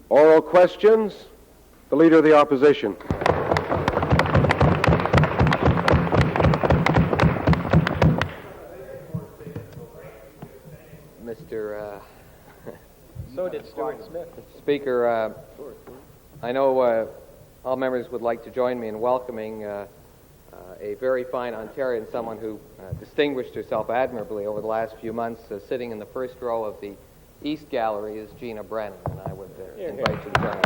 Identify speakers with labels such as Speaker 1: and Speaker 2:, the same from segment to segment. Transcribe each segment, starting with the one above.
Speaker 1: Oral questions. The Leader of the Opposition.
Speaker 2: Mr.
Speaker 3: So did Stuart Smith.
Speaker 2: Speaker, I know all members would like to join me in welcoming a very fine Ontarian, someone who distinguished herself admirably over the last few months. Sitting in the first row of the East Gallery is Gina Brennan, and I would invite you to join us.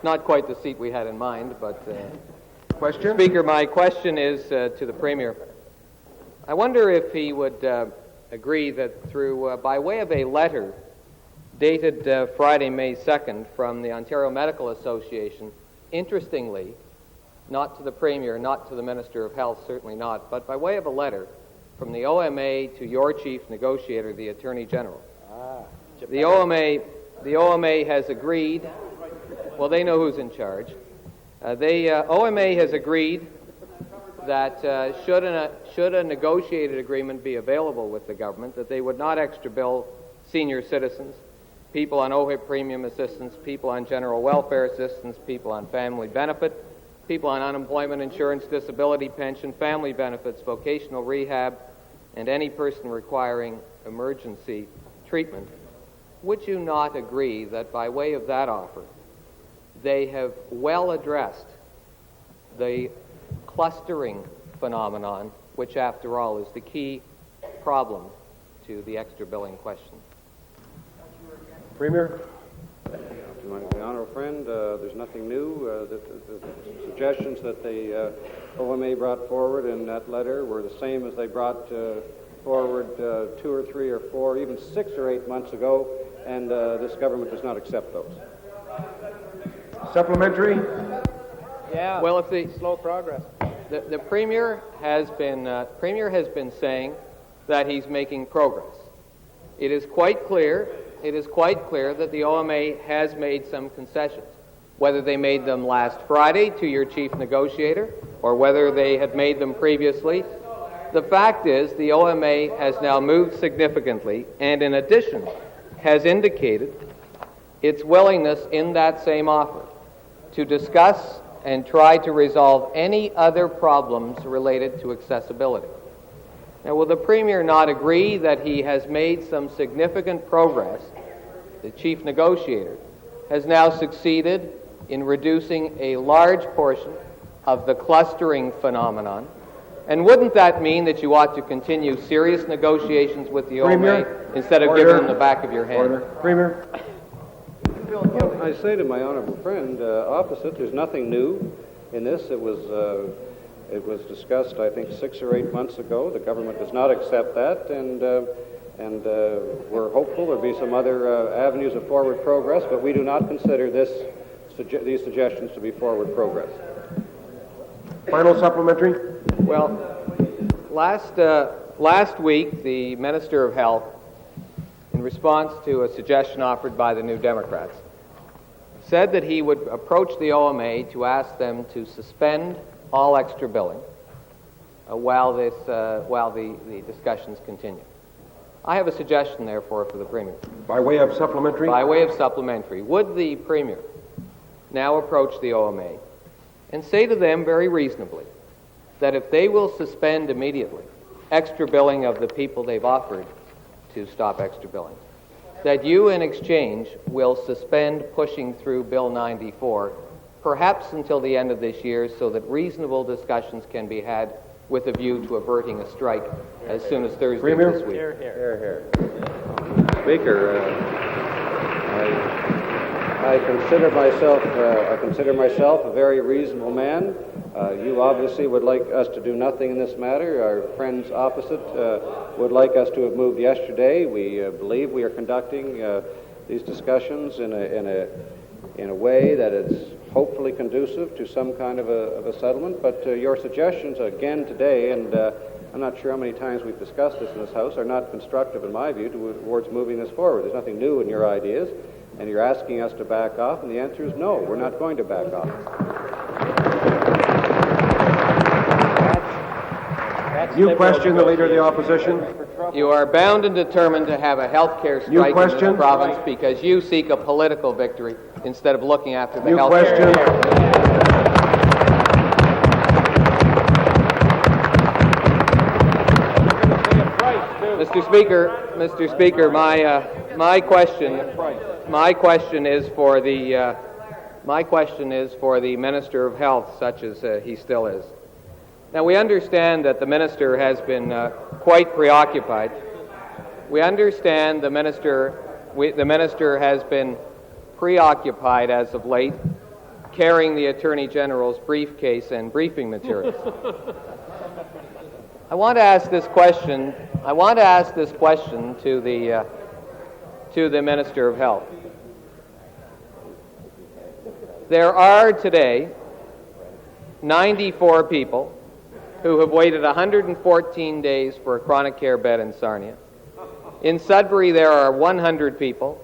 Speaker 2: Not quite the seat we had in mind, but...
Speaker 1: Question?
Speaker 2: Speaker, my question is to the Premier. I wonder if he would agree that by way of a letter dated Friday, May 2nd, from the Ontario Medical Association, interestingly, not to the Premier, not to the Minister of Health, certainly not, but by way of a letter from the OMA to your chief negotiator, the Attorney General. The OMA has agreed, well, they know who's in charge. OMA has agreed that should a negotiated agreement be available with the government, that they would not extra bill senior citizens, people on OHIP premium assistance, people on general welfare assistance, people on family benefit, people on unemployment insurance, disability pension, family benefits, vocational rehab, and any person requiring emergency treatment. Would you not agree that by way of that offer, they have well addressed the clustering phenomenon, which, after all, is the key problem to the extra billing question?
Speaker 1: Premier?
Speaker 4: To my honourable friend, there's nothing new. The suggestions that the OMA brought forward in that letter were the same as they brought forward 2 or 3 or 4, even 6 or 8 months ago, and this government does not accept those.
Speaker 1: Supplementary?
Speaker 3: Yeah.
Speaker 2: Well, if the
Speaker 3: slow progress.
Speaker 2: The Premier has been saying that he's making progress. It is quite clear that the OMA has made some concessions. Whether they made them last Friday to your chief negotiator or whether they had made them previously, the fact is the OMA has now moved significantly and, in addition, has indicated its willingness in that same offer to discuss and try to resolve any other problems related to accessibility. Now, will the Premier not agree that he has made some significant progress? The chief negotiator has now succeeded in reducing a large portion of the clustering phenomenon. And wouldn't that mean that you ought to continue serious negotiations with the OMA instead of giving them the back of your hand?
Speaker 1: Order. Premier?
Speaker 4: Well, I say to my honourable friend opposite, there's nothing new in this. It was discussed, I think, 6 or 8 months ago. The government does not accept that, and we're hopeful there'll be some other avenues of forward progress, but we do not consider these suggestions to be forward progress.
Speaker 1: Final supplementary?
Speaker 2: Well, last week, the Minister of Health, in response to a suggestion offered by the New Democrats, said that he would approach the OMA to ask them to suspend all extra billing while the discussions continue. I have a suggestion, therefore, for the Premier.
Speaker 1: By way of supplementary?
Speaker 2: By way of supplementary. Would the Premier now approach the OMA and say to them very reasonably that if they will suspend immediately extra billing of the people they've offered to stop extra billing, that you, in exchange, will suspend pushing through Bill 94, perhaps until the end of this year, so that reasonable discussions can be had with a view to averting a strike as soon as Thursday
Speaker 1: Premier?
Speaker 2: this week.
Speaker 3: Here, here.
Speaker 4: Speaker, I consider myself a very reasonable man. You obviously would like us to do nothing in this matter. Our friends opposite would like us to have moved yesterday. We believe we are conducting these discussions in a way that is hopefully conducive to some kind of a settlement. But your suggestions again today, and I'm not sure how many times we've discussed this in this House, are not constructive in my view towards moving this forward. There's nothing new in your ideas, and you're asking us to back off, and the answer is no, we're not going to back off.
Speaker 3: That's
Speaker 1: You question the Leader of the Opposition?
Speaker 2: You are bound and determined to have a health care strike in
Speaker 1: question?
Speaker 2: this province because you seek a political victory instead of looking after the
Speaker 1: You
Speaker 2: health
Speaker 1: question?
Speaker 2: Mr. Speaker, my question is for the Minister of Health, such as he still is. Now, we understand that the minister has been quite preoccupied. We understand the minister has been preoccupied as of late, carrying the Attorney General's briefcase and briefing materials. I want to ask this question to the Minister of Health. There are today 94 people who have waited 114 days for a chronic care bed in Sarnia. In Sudbury, there are 100 people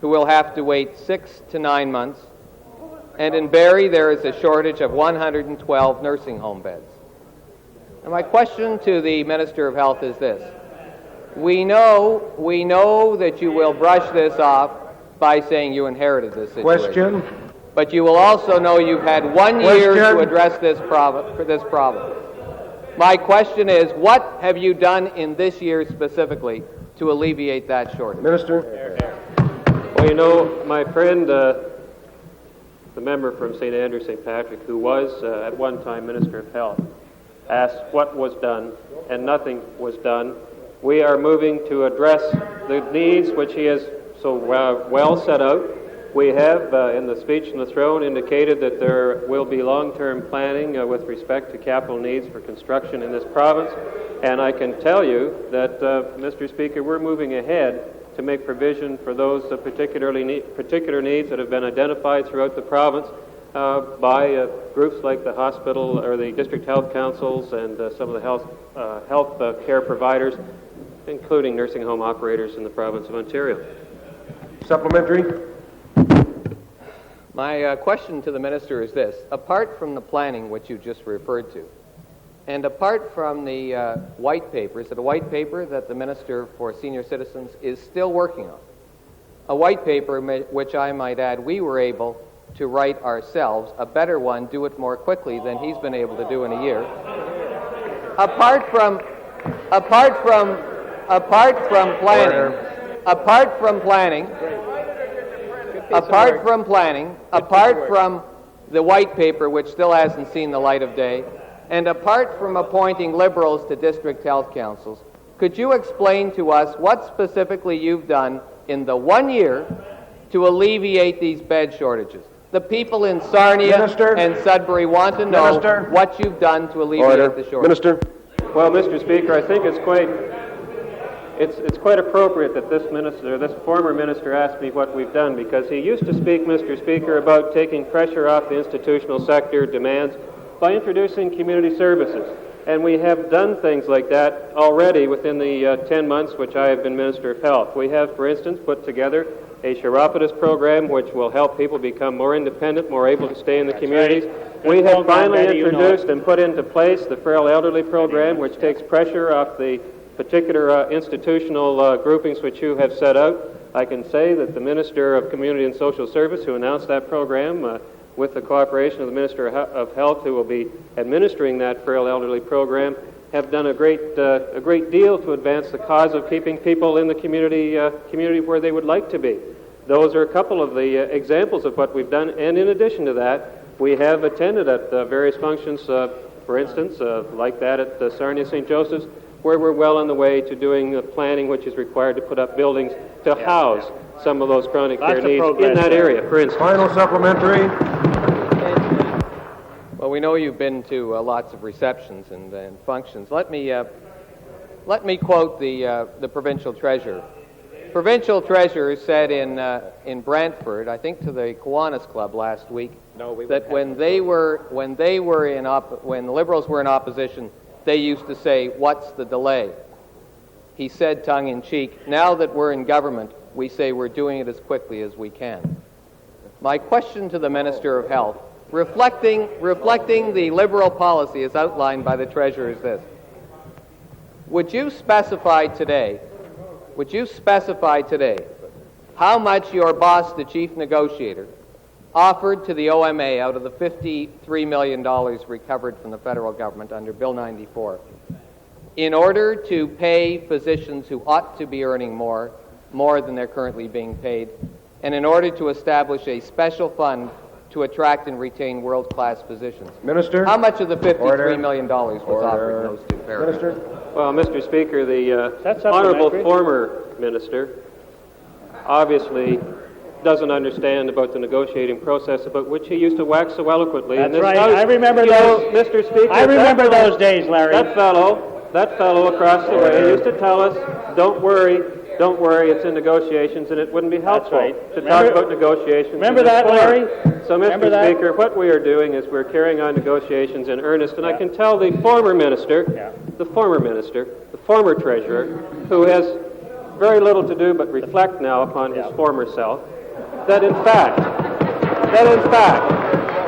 Speaker 2: who will have to wait 6 to 9 months. And in Barrie, there is a shortage of 112 nursing home beds. And my question to the Minister of Health is this. We know that you will brush this off by saying you inherited this situation.
Speaker 1: Question?
Speaker 2: But you will also know you've had 1 year to address this problem. My question is, what have you done in this year specifically to alleviate that shortage?
Speaker 1: Minister?
Speaker 5: Well, you know, my friend, the member from St. Andrew, St. Patrick, who was at one time Minister of Health, asked what was done, and nothing was done. We are moving to address the needs which he has so well set out. We have, in the speech from the throne, indicated that there will be long-term planning with respect to capital needs for construction in this province. And I can tell you that, Mr. Speaker, we're moving ahead to make provision for those particular needs that have been identified throughout the province by groups like the hospital or the district health councils and some of the health care providers, including nursing home operators in the province of Ontario.
Speaker 1: Supplementary?
Speaker 2: My question to the Minister is this. Apart from the planning which you just referred to, and apart from the white paper, is it a white paper that the Minister for Senior Citizens is still working on? A white paper which I might add we were able to write ourselves, a better one, do it more quickly than he's been able to do in a year. Apart from the white paper, which still hasn't seen the light of day, and apart from appointing Liberals to district health councils, could you explain to us what specifically you've done in the 1 year to alleviate these bed shortages? The people in Sarnia and Sudbury want to know what you've done to alleviate the shortage.
Speaker 1: Minister?
Speaker 5: Well, Mr. Speaker, I think it's quite appropriate that this former minister, asked me what we've done, because he used to speak, Mr. Speaker, about taking pressure off the institutional sector demands by introducing community services. And we have done things like that already within the 10 months which I have been Minister of Health. We have, for instance, put together a chiropodist program which will help people become more independent, more able to stay in the communities. We have finally introduced and put into place the Frail Elderly program, which takes pressure off the particular institutional groupings which you have set out. I can say that the Minister of Community and Social Service, who announced that program, with the cooperation of the Minister of Health, who will be administering that Frail Elderly program, have done a great deal to advance the cause of keeping people in the community where they would like to be. Those are a couple of the examples of what we've done, and in addition to that, we have attended at various functions, for instance, like that at Sarnia St. Joseph's, where we're well on the way to doing the planning which is required to put up buildings to house some of those chronic care needs in that area, for instance.
Speaker 1: Final supplementary.
Speaker 2: Well, we know you've been to lots of receptions and functions. Let me quote the provincial treasurer. Provincial treasurer said in Brantford, I think to the Kiwanis Club last week, that when the Liberals were in opposition, they used to say, "What's the delay?" He said, tongue-in-cheek, "Now that we're in government, we say we're doing it as quickly as we can." My question to the Minister of Health, reflecting the Liberal policy as outlined by the Treasurer, is this. would you specify today how much your boss, the chief negotiator, offered to the OMA out of the $53 million recovered from the federal government under Bill 94 in order to pay physicians who ought to be earning more than they're currently being paid, and in order to establish a special fund to attract and retain world-class physicians?
Speaker 1: Minister?
Speaker 2: How much of the $53
Speaker 1: Order.
Speaker 2: million was offered in those two paragraphs?
Speaker 1: Minister?
Speaker 5: Well, Mr. Speaker, the
Speaker 3: That's
Speaker 5: honorable
Speaker 3: supplementary.
Speaker 5: former minister obviously doesn't understand about the negotiating process about which he used to wax so eloquently. in
Speaker 3: That's
Speaker 5: this
Speaker 3: right.
Speaker 5: House.
Speaker 3: I remember
Speaker 5: You know,
Speaker 3: those.
Speaker 5: Mr. Speaker,
Speaker 3: I remember
Speaker 5: that fellow-
Speaker 3: those days, Larry.
Speaker 5: That fellow across the way used to tell us, don't worry, it's in negotiations, and it wouldn't be helpful
Speaker 3: right.
Speaker 5: to
Speaker 3: Remember-
Speaker 5: talk about negotiations.
Speaker 3: remember
Speaker 5: in this
Speaker 3: that,
Speaker 5: forum.
Speaker 3: Larry?
Speaker 5: So, Mr.
Speaker 3: Remember that?
Speaker 5: Speaker, what we are doing is we're carrying on negotiations in earnest, and I can tell the former minister, the former treasurer, who has very little to do but reflect now upon his former self, that in fact,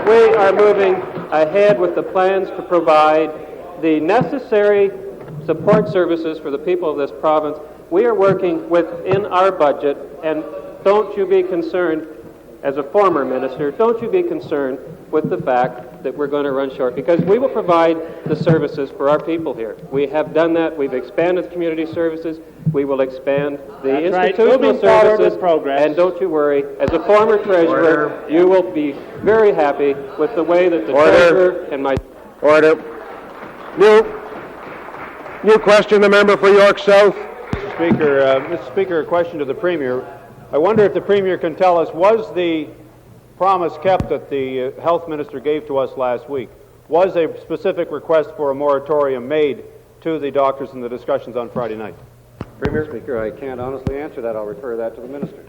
Speaker 5: we are moving ahead with the plans to provide the necessary support services for the people of this province. We are working within our budget, and don't you be concerned, as a former minister, don't you be concerned with the fact that we're going to run short, because we will provide the services for our people here. We have done that. We've expanded community services. We will expand the
Speaker 3: That's right.
Speaker 5: institutional
Speaker 3: Moving forward
Speaker 5: services.
Speaker 3: with progress.
Speaker 5: And don't you worry, as a former treasurer, you will be very happy with the way that the treasurer and my...
Speaker 1: Order. New question, the member for York South.
Speaker 6: Mr. Speaker, a question to the Premier. I wonder if the Premier can tell us, was the promise kept that the Health Minister gave to us last week? Was a specific request for a moratorium made to the doctors in the discussions on Friday night?
Speaker 4: Premier Speaker, I can't honestly answer that. I'll refer that to the Minister.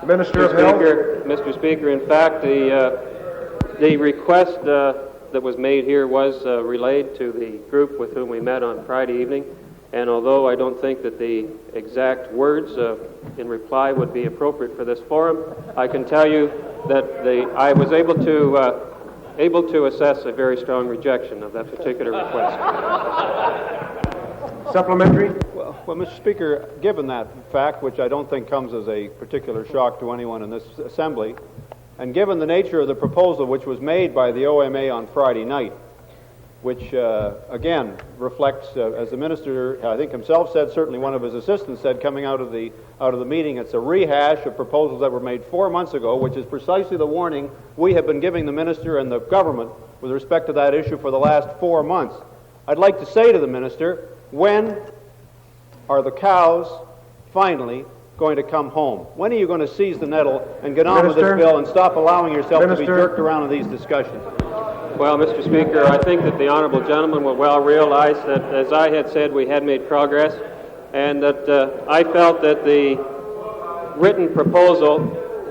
Speaker 1: The Minister of Health.
Speaker 5: Mr. Speaker, in fact, the request that was made here was relayed to the group with whom we met on Friday evening, and although I don't think that the exact words in reply would be appropriate for this forum, I can tell you that I was able to assess a very strong rejection of that particular request.
Speaker 1: Supplementary.
Speaker 6: Well, Mr. Speaker, given that fact, which I don't think comes as a particular shock to anyone in this Assembly, and given the nature of the proposal which was made by the OMA on Friday night, which again reflects, as the Minister, I think himself said, certainly one of his assistants said, coming out of the meeting, it's a rehash of proposals that were made 4 months ago, which is precisely the warning we have been giving the Minister and the government with respect to that issue for the last 4 months. I'd like to say to the Minister, when are the cows finally going to come home? When are you going to seize the nettle and get on with this bill and stop allowing yourself to be jerked around in these discussions?
Speaker 5: Well, Mr. Speaker, I think that the honourable gentleman will well realize that, as I had said, we had made progress, and that I felt that the written proposal,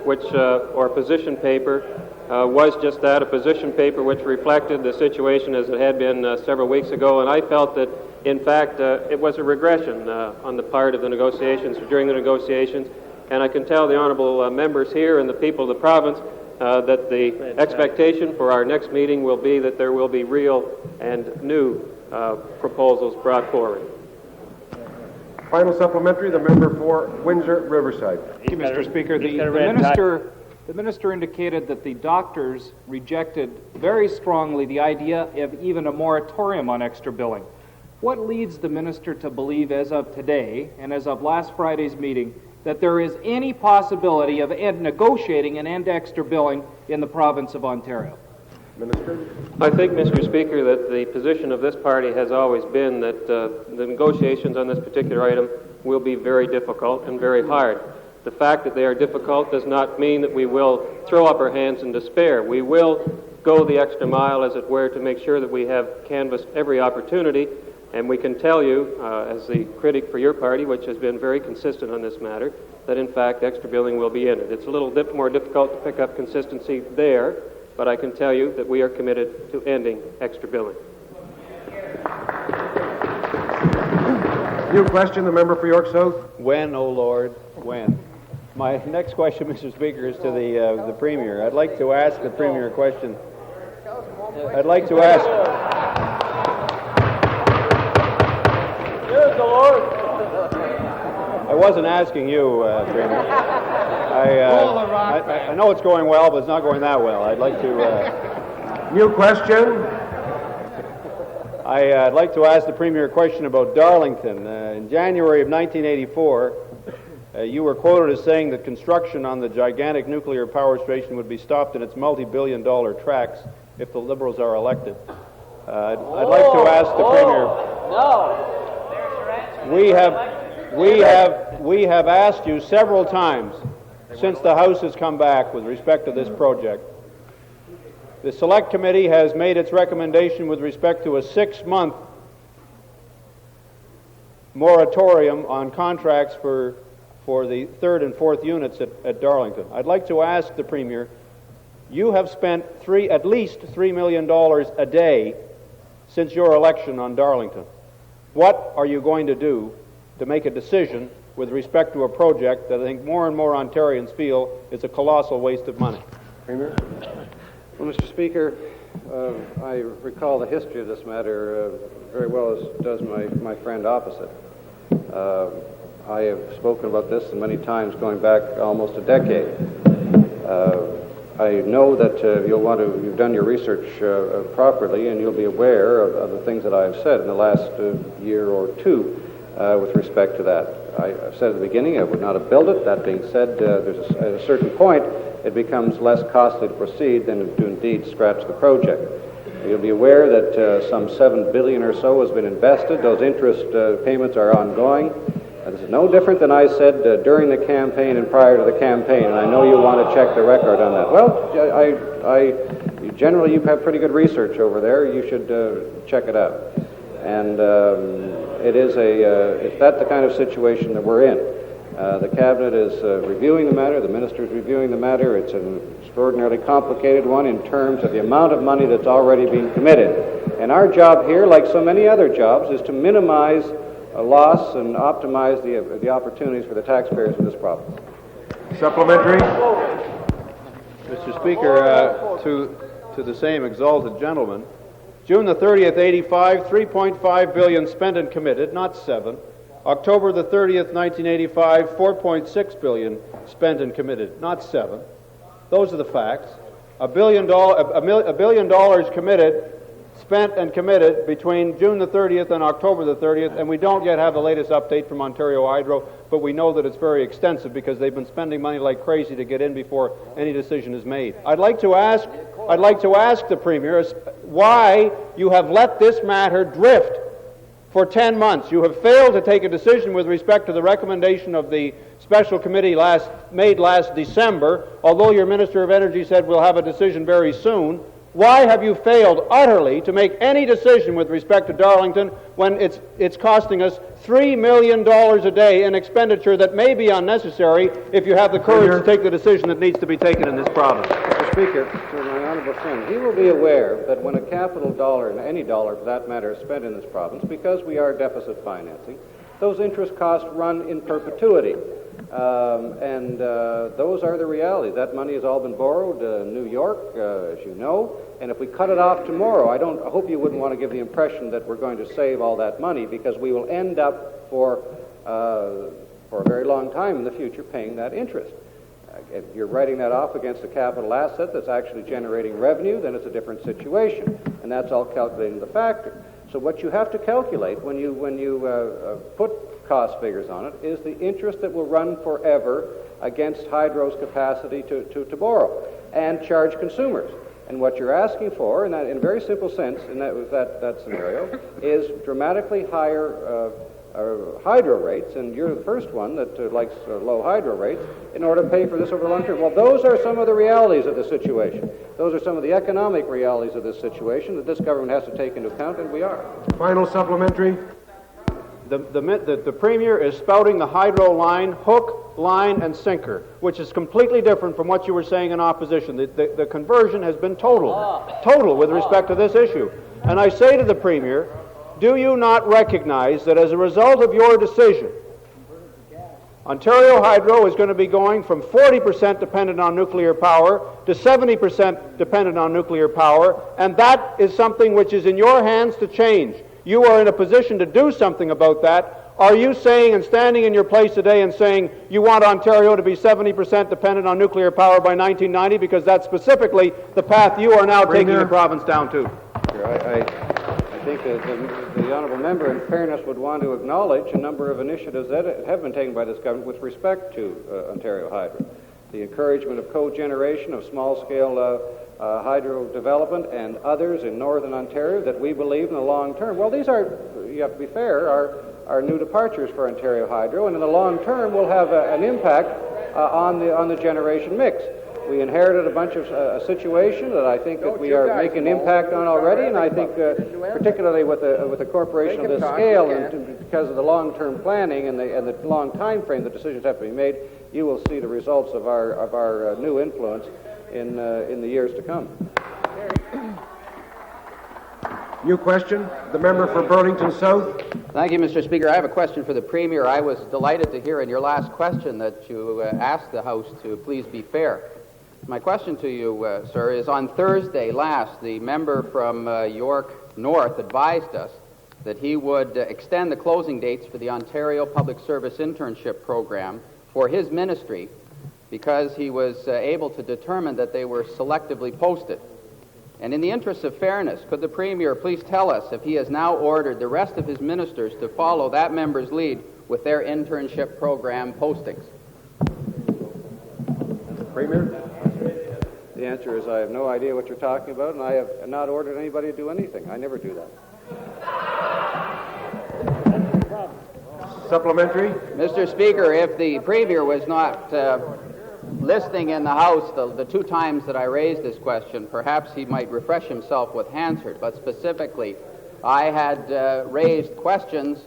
Speaker 5: which or position paper, was just that, a position paper which reflected the situation as it had been several weeks ago, and I felt that, in fact, it was a regression on the part of the negotiations, during the negotiations, and I can tell the honourable members here and the people of the province that the expectation for our next meeting will be that there will be real and new proposals brought forward.
Speaker 1: Final supplementary, the member for Windsor Riverside.
Speaker 7: Thank you, Mr. Speaker. The minister indicated that the doctors rejected very strongly the idea of even a moratorium on extra billing. What leads the minister to believe, as of today and as of last Friday's meeting, that there is any possibility of negotiating an end to extra billing in the province of Ontario?
Speaker 1: Minister.
Speaker 5: I think, Mr. Speaker, that the position of this party has always been that the negotiations on this particular item will be very difficult and very hard. The fact that they are difficult does not mean that we will throw up our hands in despair. We will go the extra mile, as it were, to make sure that we have canvassed every opportunity. And we can tell you, as the critic for your party, which has been very consistent on this matter, that in fact extra billing will be ended. It's a little bit more difficult to pick up consistency there, but I can tell you that we are committed to ending extra billing.
Speaker 1: New question, the member for York South.
Speaker 6: When, oh Lord, when? My next question, Mr. Speaker, is to the Premier. I'd like to ask the Premier a question. wasn't asking you, Premier. I know it's going well, but it's not going that well. I'd like to...
Speaker 1: New question.
Speaker 6: I'd like to ask the Premier a question about Darlington. In January of 1984, you were quoted as saying that construction on the gigantic nuclear power station would be stopped in its multi-billion-dollar tracks if the Liberals are elected. I'd like to ask the Premier... We have asked you several times since the House has come back with respect to this project. The Select Committee has made its recommendation with respect to a 6-month moratorium on contracts for the third and fourth units at Darlington. I'd like to ask the Premier, you have spent at least $3 million a day since your election on Darlington. What are you going to do to make a decision with respect to a project that I think more and more Ontarians feel is a colossal waste of money?
Speaker 1: Premier.
Speaker 4: Well, Mr. Speaker, I recall the history of this matter very well, as does my friend opposite. I have spoken about this many times going back almost a decade. I know that you've done your research properly, and you'll be aware of the things that I have said in the last year or two with respect to that. I've said at the beginning I would not have built it. That being said, at a certain point, it becomes less costly to proceed than to indeed scratch the project. You'll be aware that some $7 billion or so has been invested. Those interest payments are ongoing. This is no different than I said during the campaign and prior to the campaign, and I know you want to check the record on that. Well, generally you have pretty good research over there. You should check it out. And is that the kind of situation that we're in? The Cabinet is reviewing the matter. The Minister is reviewing the matter. It's an extraordinarily complicated one in terms of the amount of money that's already been committed. And our job here, like so many other jobs, is to minimize a loss and optimize the opportunities for the taxpayers of this province.
Speaker 1: Supplementary.
Speaker 6: Mr. Speaker, to the same exalted gentleman, June the 30th, 85, $3.5 billion spent and committed, not 7. October the 30th, 1985, $4.6 billion spent and committed, not 7. Those are the facts. $1 billion committed, spent and committed between June the 30th and October the 30th, and we don't yet have the latest update from Ontario Hydro, but we know that it's very extensive because they've been spending money like crazy to get in before any decision is made. I'd like to ask the Premier why you have let this matter drift for 10 months. You have failed to take a decision with respect to the recommendation of the special committee made last December, although your Minister of Energy said we'll have a decision very soon. Why have you failed utterly to make any decision with respect to Darlington when it's costing us $3 million a day in expenditure that may be unnecessary if you have the courage to take the decision that needs to be taken in this province?
Speaker 4: Mr. Speaker, to my honourable friend, he will be aware that when a capital dollar, and any dollar for that matter, is spent in this province, because we are deficit financing, those interest costs run in perpetuity. Those are the realities. That money has all been borrowed in New York, as you know, and if we cut it off tomorrow, I hope you wouldn't want to give the impression that we're going to save all that money, because we will end up for a very long time in the future paying that interest. If you're writing that off against a capital asset that's actually generating revenue, then it's a different situation, and that's all calculated in the factor. So what you have to calculate when you put cost figures on it is the interest that will run forever against Hydro's capacity to borrow and charge consumers. And what you're asking for, in a very simple sense, in that scenario, is dramatically higher hydro rates, and you're the first one that likes low hydro rates, in order to pay for this over the long term. Well, those are some of the realities of the situation. Those are some of the economic realities of this situation that this government has to take into account, and we are.
Speaker 1: Final supplementary.
Speaker 6: The Premier is spouting the hydro line, hook, line, and sinker, which is completely different from what you were saying in opposition. The conversion has been total with respect to this issue. And I say to the Premier, do you not recognize that as a result of your decision, Ontario Hydro is going to be going from 40% dependent on nuclear power to 70% dependent on nuclear power, and that is something which is in your hands to change. You are in a position to do something about that. Are you saying and standing in your place today and saying you want Ontario to be 70% dependent on nuclear power by 1990 because that's specifically the path you are now taking the province down to?
Speaker 4: I think the honourable member, in fairness, would want to acknowledge a number of initiatives that have been taken by this government with respect to Ontario Hydro. The encouragement of cogeneration of small-scale hydro development and others in northern Ontario that we believe in the long term. Well, these are, you have to be fair, are new departures for Ontario Hydro, and in the long term will have an impact on the generation mix. We inherited a bunch of a situation that I think that we are making an impact on already, and I think particularly with a corporation of this scale, and because of the long-term planning and the long time frame that decisions have to be made, you will see the results of our new influence in the years to come.
Speaker 1: New question, the member for Burlington South.
Speaker 8: Thank you, Mr. Speaker. I have a question for the Premier. I was delighted to hear in your last question that you asked the House to please be fair. My question to you, sir, is on Thursday last, the member from York North advised us that he would extend the closing dates for the Ontario Public Service Internship Program for his ministry because he was able to determine that they were selectively posted. And in the interest of fairness, could the Premier please tell us if he has now ordered the rest of his ministers to follow that member's lead with their internship program postings?
Speaker 1: Premier?
Speaker 4: The answer is I have no idea what you're talking about, and I have not ordered anybody to do anything. I never do that.
Speaker 1: Supplementary?
Speaker 8: Mr. Speaker, if the Premier was not listening in the House the two times that I raised this question, perhaps he might refresh himself with Hansard. But specifically, I had raised questions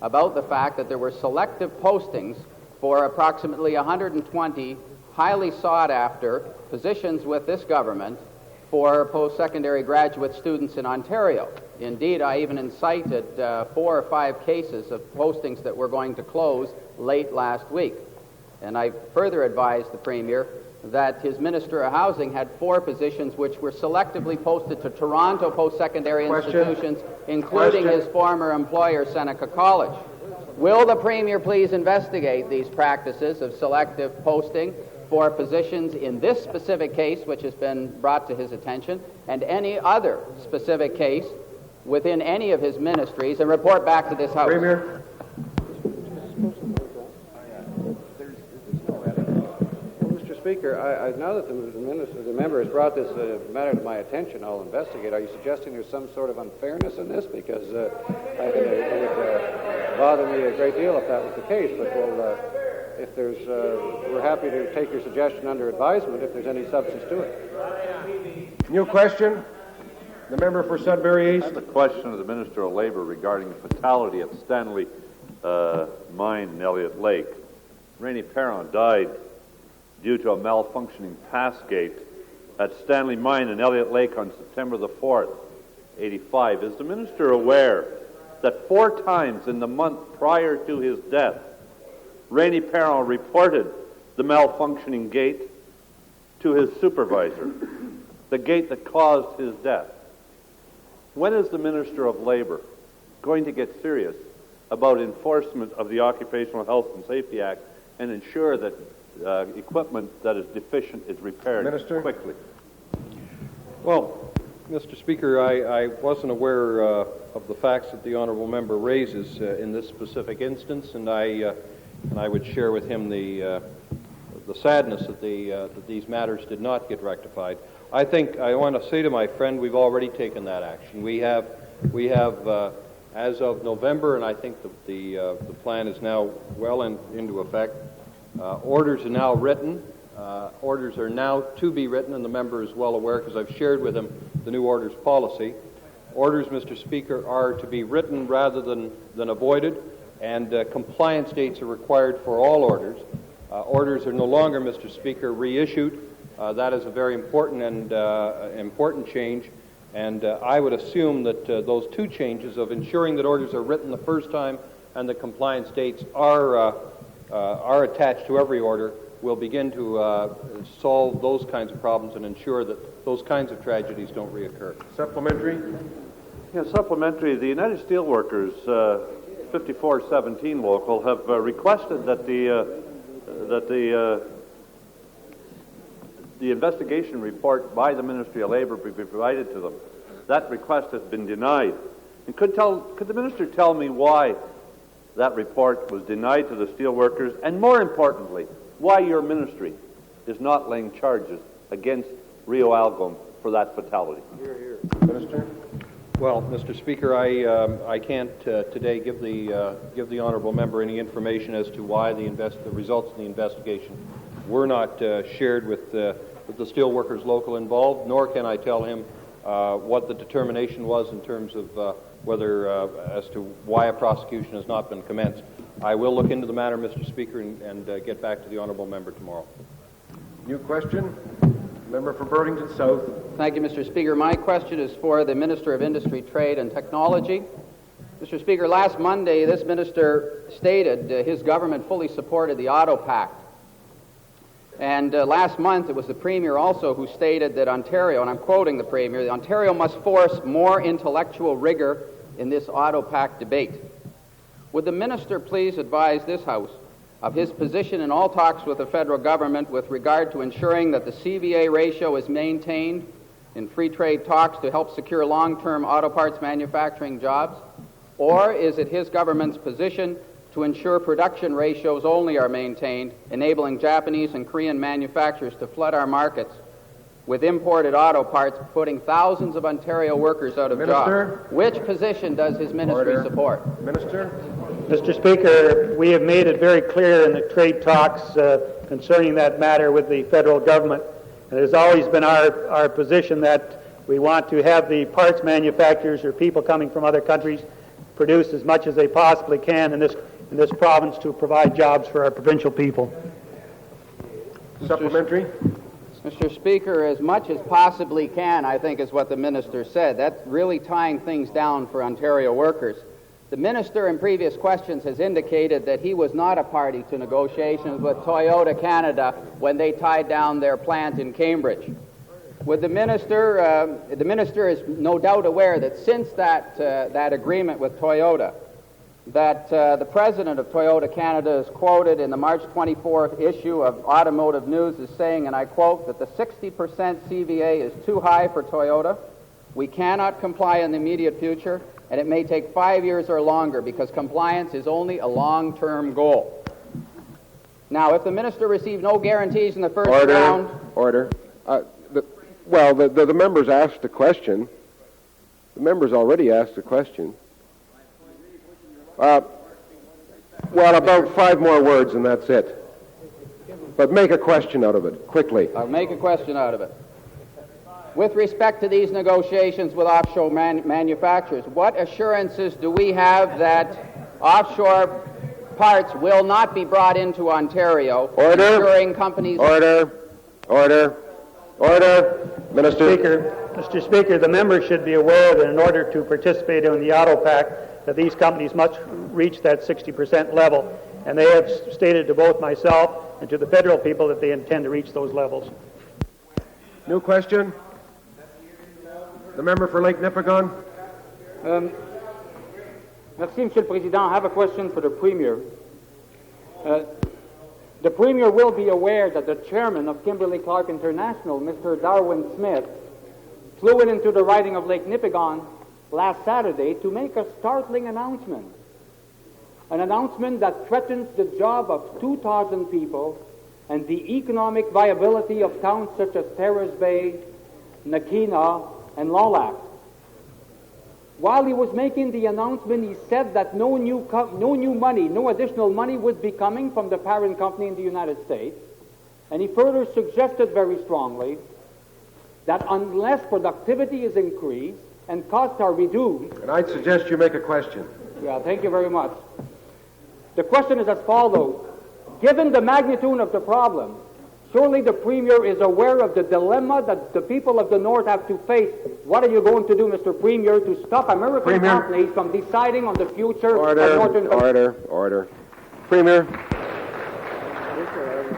Speaker 8: about the fact that there were selective postings for approximately 120 highly sought-after positions with this government for post-secondary graduate students in Ontario. Indeed, I even incited 4 or 5 cases of postings that were going to close late last week. And I further advised the Premier that his Minister of Housing had 4 positions which were selectively posted to Toronto post-secondary institutions, including his former employer, Seneca College. Will the Premier please investigate these practices of selective posting for positions in this specific case, which has been brought to his attention, and any other specific case within any of his ministries, and report back to this House?
Speaker 1: Premier?
Speaker 4: Mr. Speaker, now that the member has brought this matter to my attention, I'll investigate. Are you suggesting there's some sort of unfairness in this? Because I think it would bother me a great deal if that was the case. But if there's, we're happy to take your suggestion under advisement if there's any substance to it.
Speaker 1: New question, the member for Sudbury
Speaker 9: I
Speaker 1: East.
Speaker 9: have a question of the Minister of Labour regarding the fatality at Stanley Mine in Elliott Lake. Rainey Perron died due to a malfunctioning pass gate at Stanley Mine in Elliott Lake on September the 4th, 1985. Is the Minister aware that 4 times in the month prior to his death, Rainey Perron reported the malfunctioning gate to his supervisor, the gate that caused his death? When is the Minister of Labour going to get serious about enforcement of the Occupational Health and Safety Act and ensure that equipment that is deficient is repaired quickly?
Speaker 10: Well, Mr. Speaker, I wasn't aware of the facts that the honourable member raises in this specific instance, and I would share with him the sadness that these matters did not get rectified. I think I want to say to my friend, we've already taken that action. We have as of November, and I think the plan is now well into effect. Orders are now written. Orders are now to be written, and the member is well aware because I've shared with him the new orders policy. Orders, Mr. Speaker, are to be written rather than avoided, and compliance dates are required for all orders. Orders are no longer, Mr. Speaker, reissued. That is a very important and important change, and I would assume that those 2 changes of ensuring that orders are written the first time and the compliance dates are attached to every order will begin to solve those kinds of problems and ensure that those kinds of tragedies don't reoccur.
Speaker 1: Supplementary?
Speaker 9: Yeah, supplementary. The United Steelworkers 5417 local have requested that the investigation report by the Ministry of Labour be provided to them. That request has been denied. And could the minister tell me why that report was denied to the steelworkers, and more importantly, why your ministry is not laying charges against Rio Algom for that fatality?
Speaker 1: Minister?
Speaker 10: Well, Mr. Speaker, I can't today give the honourable member any information as to why the results of the investigation were not shared with the steelworkers local involved, nor can I tell him what the determination was in terms of whether as to why a prosecution has not been commenced. I will look into the matter, Mr. Speaker, and get back to the honourable member tomorrow.
Speaker 1: New question. Member for Burlington South.
Speaker 8: Thank you, Mr. Speaker. My question is for the Minister of Industry, Trade and Technology. Mr. Speaker, last Monday, this minister stated his government fully supported the Auto Pact. And last month, it was the Premier also who stated that Ontario, and I'm quoting the Premier, Ontario must force more intellectual rigor in this Auto Pact debate. Would the minister please advise this House of his position in all talks with the federal government with regard to ensuring that the CVA ratio is maintained in free trade talks to help secure long-term auto parts manufacturing jobs? Or is it his government's position to ensure production ratios only are maintained, enabling Japanese and Korean manufacturers to flood our markets with imported auto parts, putting thousands of Ontario workers out of jobs? Which position does his ministry support?
Speaker 1: Minister?
Speaker 11: Mr. Speaker, we have made it very clear in the trade talks concerning that matter with the federal government. And it has always been our position that we want to have the parts manufacturers or people coming from other countries produce as much as they possibly can in this province to provide jobs for our provincial people.
Speaker 1: Supplementary.
Speaker 8: Mr. Speaker, as much as possibly can, I think, is what the minister said. That's really tying things down for Ontario workers. The minister in previous questions has indicated that he was not a party to negotiations with Toyota Canada when they tied down their plant in Cambridge. Would the minister is no doubt aware that since that agreement with Toyota, that the president of Toyota Canada is quoted in the March 24th issue of Automotive News as saying, and I quote, that the 60% CVA is too high for Toyota. We cannot comply in the immediate future, and it may take 5 years or longer because compliance is only a long-term goal. Now, if the minister received no guarantees in the first round...
Speaker 1: Order. The members asked a question. The members already asked a question. About 5 more words and that's it. But make a question out of it, quickly.
Speaker 8: I'll make a question out of it. With respect to these negotiations with offshore manufacturers, what assurances do we have that offshore parts will not be brought into Ontario?
Speaker 1: Order.
Speaker 8: Ensuring companies...
Speaker 1: Order. Minister.
Speaker 11: Mr. Speaker, the members should be aware that in order to participate in the Auto Pact, that these companies must reach that 60% level. And they have stated to both myself and to the federal people that they intend to reach those levels.
Speaker 1: New question. The member for Lake Nipigon.
Speaker 12: Merci, Monsieur le Président. I have a question for the Premier. The Premier will be aware that the chairman of Kimberly-Clark International, Mr. Darwin Smith, flew into the riding of Lake Nipigon last Saturday to make a startling announcement. An announcement that threatens the job of 2,000 people and the economic viability of towns such as Terrace Bay, Nakina, and Lolac. While he was making the announcement, he said that no additional money would be coming from the parent company in the United States. And he further suggested very strongly that unless productivity is increased and costs are reduced...
Speaker 1: And I'd suggest you make a question.
Speaker 12: Yeah, thank you very much. The question is as follows. Given the magnitude of the problem, surely the Premier is aware of the dilemma that the people of the North have to face. What are you going to do, Mr. Premier, to stop American companies from deciding on the future of Northern...
Speaker 1: Order. Premier.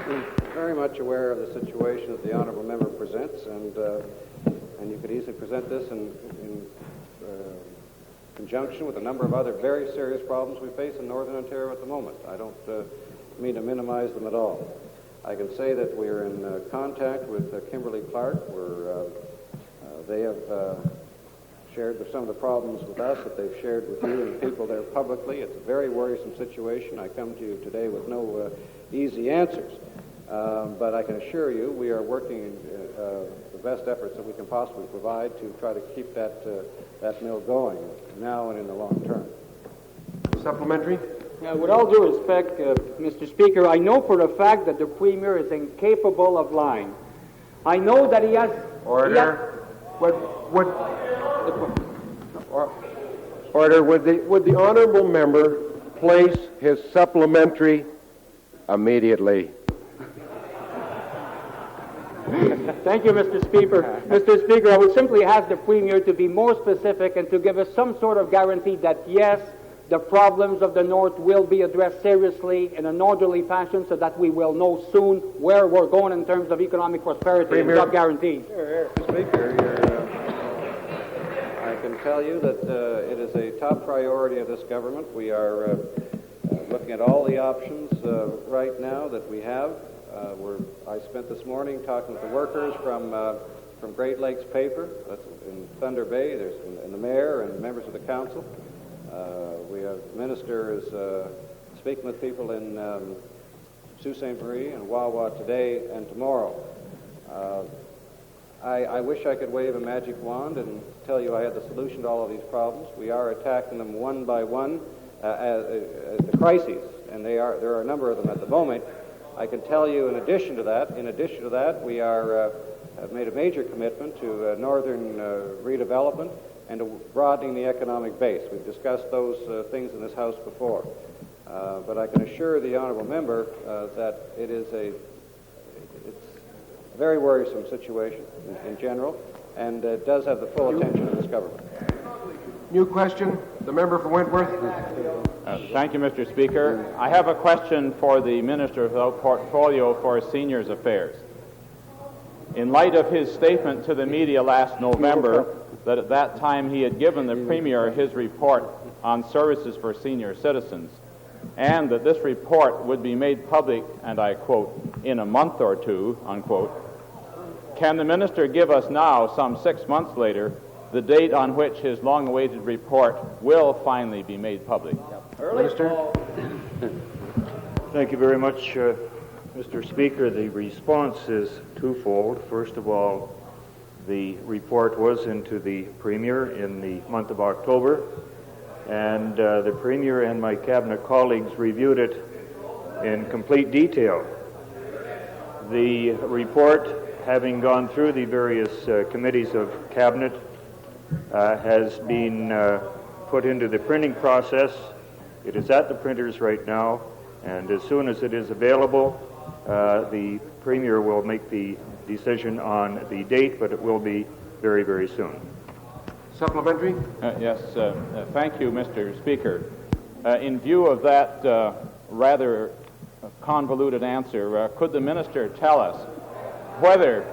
Speaker 4: I'm very much aware of the situation that the honourable member presents, and you could easily present this in conjunction with a number of other very serious problems we face in Northern Ontario at the moment. I don't mean to minimize them at all. I can say that we are in contact with Kimberly-Clark, where they have shared some of the problems with us that they've shared with you and people there publicly. It's a very worrisome situation. I come to you today with no easy answers. But I can assure you we are working the best efforts that we can possibly provide to try to keep that mill going now and in the long term.
Speaker 1: Supplementary?
Speaker 12: With all due respect, Mr. Speaker, I know for a fact that the Premier is incapable of lying. I know that he has...
Speaker 1: Order. Order. Would the honourable member place his supplementary immediately?
Speaker 12: Thank you, Mr. Speaker. Mr. Speaker, I would simply ask the Premier to be more specific and to give us some sort of guarantee that, yes, the problems of the North will be addressed seriously in an orderly fashion so that we will know soon where we're going in terms of economic prosperity.
Speaker 1: Premier.
Speaker 12: Job guarantees.
Speaker 4: Speaker, I can tell you that it is a top priority of this government. We are looking at all the options right now that we have. I spent this morning talking with the workers from Great Lakes Paper. That's in Thunder Bay. There's and the mayor and members of the council. We have ministers speaking with people in Sault Ste. Marie and Wawa today and tomorrow. I wish I could wave a magic wand and tell you I had the solution to all of these problems. We are attacking them one by one, the crises, and there are a number of them at the moment. I can tell you in addition to that, we have made a major commitment to northern redevelopment and to broadening the economic base. We've discussed those things in this House before. But I can assure the honourable member that it's a very worrisome situation in general, and it does have the full attention of this government.
Speaker 1: New question. The member for Wentworth.
Speaker 13: Thank you, Mr. Speaker. I have a question for the Minister of Portfolio for Seniors Affairs. In light of his statement to the media last November that at that time he had given the Premier his report on services for senior citizens, and that this report would be made public, and I quote, in a month or two, unquote, can the Minister give us now, some 6 months later, the date on which his long-awaited report will finally be made public?
Speaker 1: Minister.
Speaker 14: Thank you very much, Mr. Speaker. The response is twofold. First of all, the report was into the Premier in the month of October, and the Premier and my Cabinet colleagues reviewed it in complete detail. The report, having gone through the various committees of Cabinet, has been put into the printing process. It is at the printers right now, and as soon as it is available, the Premier will make the decision on the date, but it will be very, very soon.
Speaker 1: Supplementary?
Speaker 13: Yes, thank you, Mr. Speaker. In view of that rather convoluted answer, could the Minister tell us whether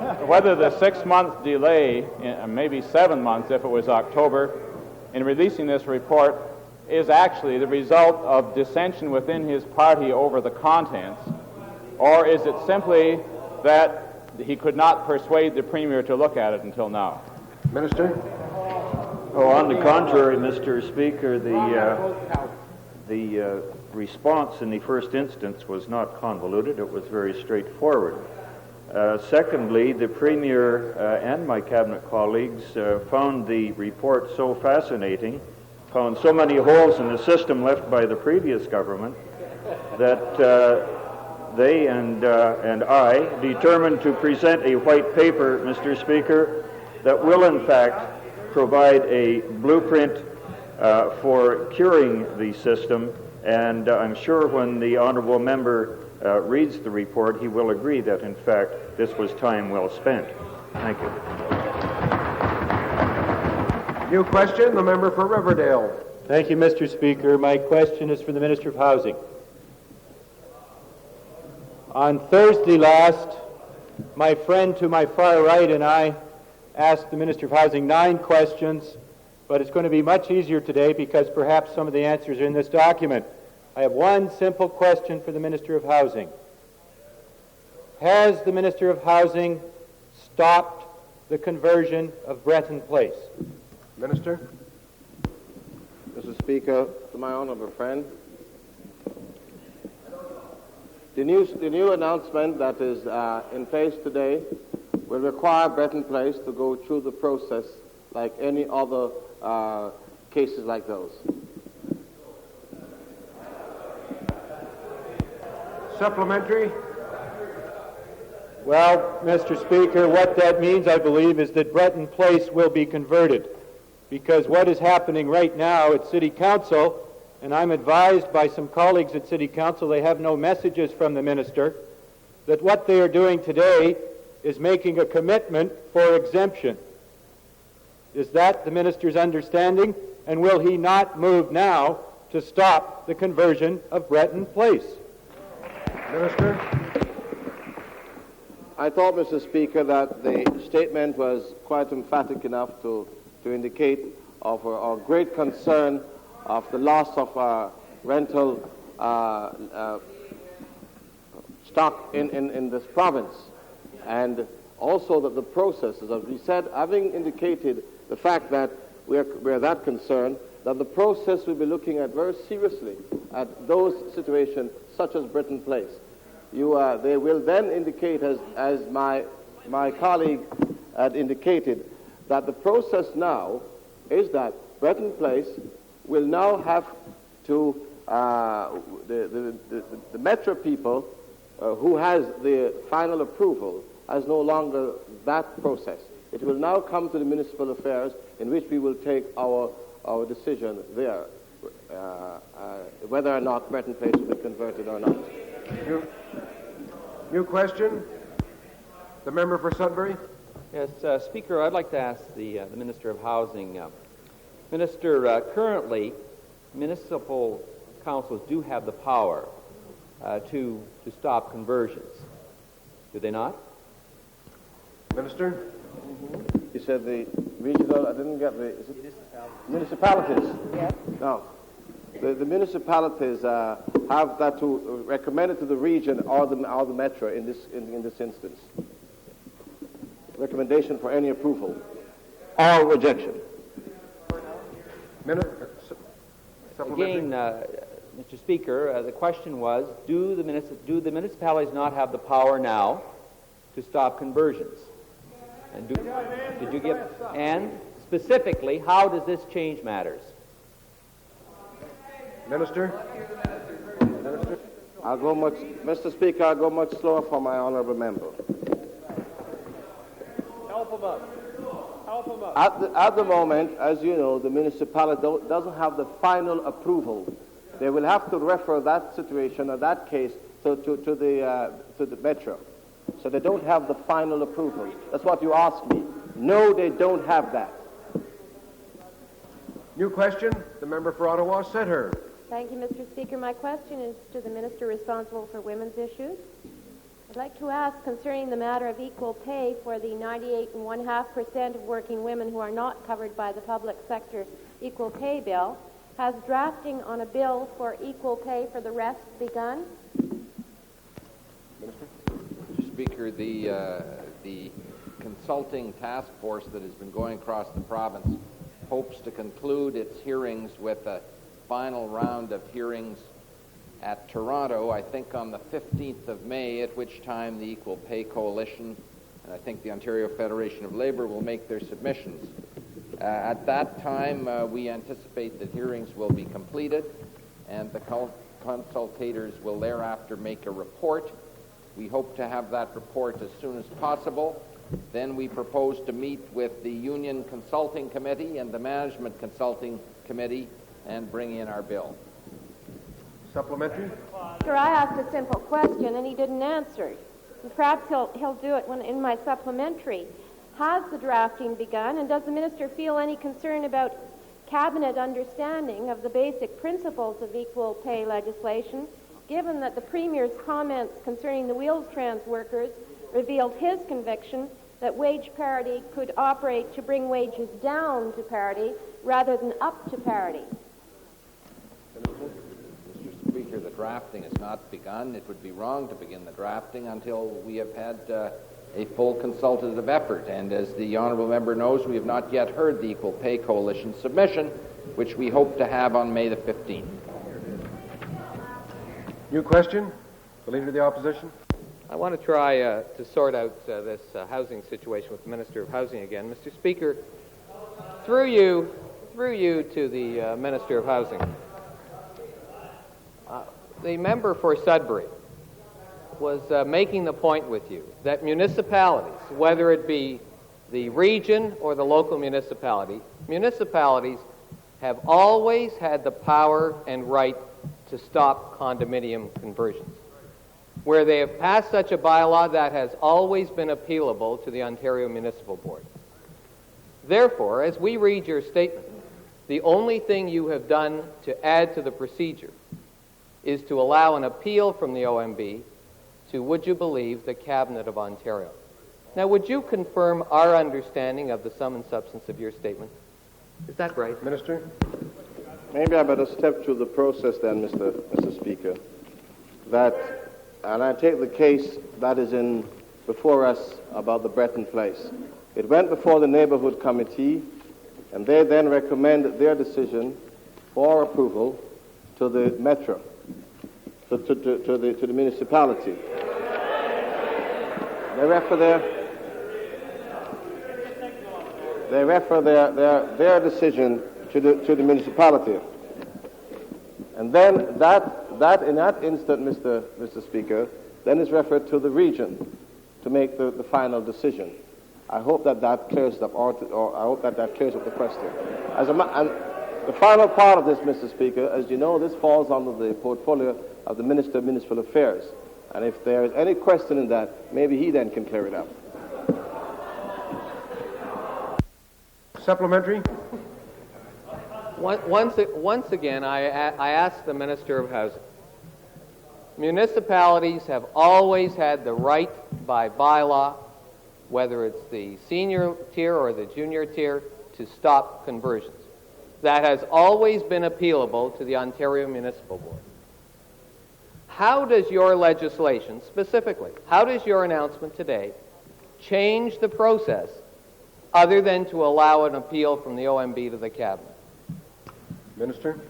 Speaker 13: the 6-month delay, maybe 7 months if it was October, in releasing this report is actually the result of dissension within his party over the contents, or is it simply that he could not persuade the Premier to look at it until now?
Speaker 1: Minister?
Speaker 14: Oh, on the contrary, Mr. Speaker, the response in the first instance was not convoluted. It was very straightforward. Secondly, the Premier and my Cabinet colleagues found the report so fascinating, found so many holes in the system left by the previous government, that they and I determined to present a white paper, Mr. Speaker, that will in fact provide a blueprint for curing the system, and I'm sure when the honourable member reads the report, he will agree that in fact this was time well spent. Thank you.
Speaker 1: New question, the member for Riverdale.
Speaker 15: Thank you, Mr. Speaker. My question is for the Minister of Housing. On Thursday last, my friend to my far right and I asked the Minister of Housing 9 questions but it's going to be much easier today because perhaps some of the answers are in this document. I have one simple question for the Minister of Housing. Has the Minister of Housing stopped the conversion of Breton Place?
Speaker 1: Minister?
Speaker 16: Mr. Speaker, to my honorable friend, the new announcement that is in place today will require Breton Place to go through the process like any other cases like those.
Speaker 1: Supplementary?
Speaker 15: Well, Mr. Speaker, what that means, I believe, is that Breton Place will be converted, because what is happening right now at City Council, and I'm advised by some colleagues at City Council, they have no messages from the Minister, that what they are doing today is making a commitment for exemption. Is that the Minister's understanding? And will he not move now to stop the conversion of Breton Place?
Speaker 1: Minister?
Speaker 16: I thought, Mr. Speaker, that the statement was quite emphatic enough to indicate of our great concern of the loss of rental stock in this province, and also that the processes, as we said, having indicated the fact that we're that concerned, that the process will be looking at very seriously at those situations such as Breton Place. They will then indicate, as my colleague had indicated, that the process now is that Breton Place will now have to, the Metro people who has the final approval has no longer that process. It will now come to the Municipal Affairs, in which we will take our decision there, whether or not Breton Place will be converted or not.
Speaker 1: New question? The member for Sudbury?
Speaker 17: Yes, Speaker, I'd like to ask the Minister of Housing. Minister, currently, municipal councils do have the power to stop conversions. Do they not?
Speaker 1: Minister?
Speaker 16: You said the regional, I didn't get the... Municipalities? Yes. No. The municipalities have that to recommend it to the region or the metro in this instance. Recommendation for any approval or rejection.
Speaker 17: Again, Mr. Speaker, the question was: do the municipalities not have the power now to stop conversions? And did you give? And specifically, how does this change matters?
Speaker 1: Minister?
Speaker 16: Mr. Speaker, I'll go much slower for my honourable member.
Speaker 3: Help him up. Help him up.
Speaker 16: At the moment, as you know, the municipality doesn't have the final approval. They will have to refer that situation or that case to the metro. So they don't have the final approval. That's what you asked me. No, they don't have that.
Speaker 1: New question. The member for Ottawa Centre.
Speaker 18: Thank you, Mr. Speaker. My question is to the Minister responsible for women's issues. I'd like to ask concerning the matter of equal pay for the 98.5% of working women who are not covered by the public sector equal pay bill. Has drafting on a bill for equal pay for the rest begun?
Speaker 19: Mr. Speaker, the consulting task force that has been going across the province hopes to conclude its hearings with a final round of hearings at Toronto, I think on the 15th of May, at which time the Equal Pay Coalition and I think the Ontario Federation of Labour will make their submissions. At that time, we anticipate that hearings will be completed and the consultators will thereafter make a report. We hope to have that report as soon as possible. Then we propose to meet with the Union Consulting Committee and the Management Consulting Committee and bring in our bill.
Speaker 1: Supplementary?
Speaker 18: Sir, I asked a simple question and he didn't answer. And perhaps he'll do it in my supplementary. Has the drafting begun, and does the minister feel any concern about cabinet understanding of the basic principles of equal pay legislation, given that the Premier's comments concerning the Wheels-Trans workers revealed his conviction that wage parity could operate to bring wages down to parity rather than up to parity?
Speaker 19: Mr. Speaker, the drafting has not begun. It would be wrong to begin the drafting until we have had a full consultative effort. And as the honourable member knows, we have not yet heard the Equal Pay Coalition submission, which we hope to have on May the 15th.
Speaker 1: New question? The Leader of the Opposition.
Speaker 2: I want to try to sort out this housing situation with the Minister of Housing again. Mr. Speaker, through you to the Minister of Housing. The member for Sudbury was making the point with you that municipalities, whether it be the region or the local municipality, municipalities have always had the power and right to stop condominium conversions. Where they have passed such a bylaw, that has always been appealable to the Ontario Municipal Board. Therefore, as we read your statement, the only thing you have done to add to the procedure is to allow an appeal from the OMB to, would you believe, the Cabinet of Ontario. Now, would you confirm our understanding of the sum and substance of your statement? Is that right?
Speaker 1: Minister?
Speaker 16: Maybe I better step through the process then, Mr. Speaker. And I take the case that is before us about the Breton Place. It went before the Neighbourhood Committee, and they then recommended their decision for approval to the Metro, to the municipality. They refer their decision to the municipality, and then that in that instant, Mr. Speaker, then is referred to the region to make the final decision. I hope that clears up, or I hope that clears up the question. And the final part of this, Mr. Speaker, as you know, this falls under the portfolio of the Minister of Municipal Affairs. And if there is any question in that, maybe he then can clear it up.
Speaker 1: Supplementary?
Speaker 2: Once again, I ask the Minister of Housing. Municipalities have always had the right by bylaw, whether it's the senior tier or the junior tier, to stop conversions. That has always been appealable to the Ontario Municipal Board. How does your legislation, specifically, how does your announcement today change the process other than to allow an appeal from the OMB to the Cabinet?
Speaker 1: Minister?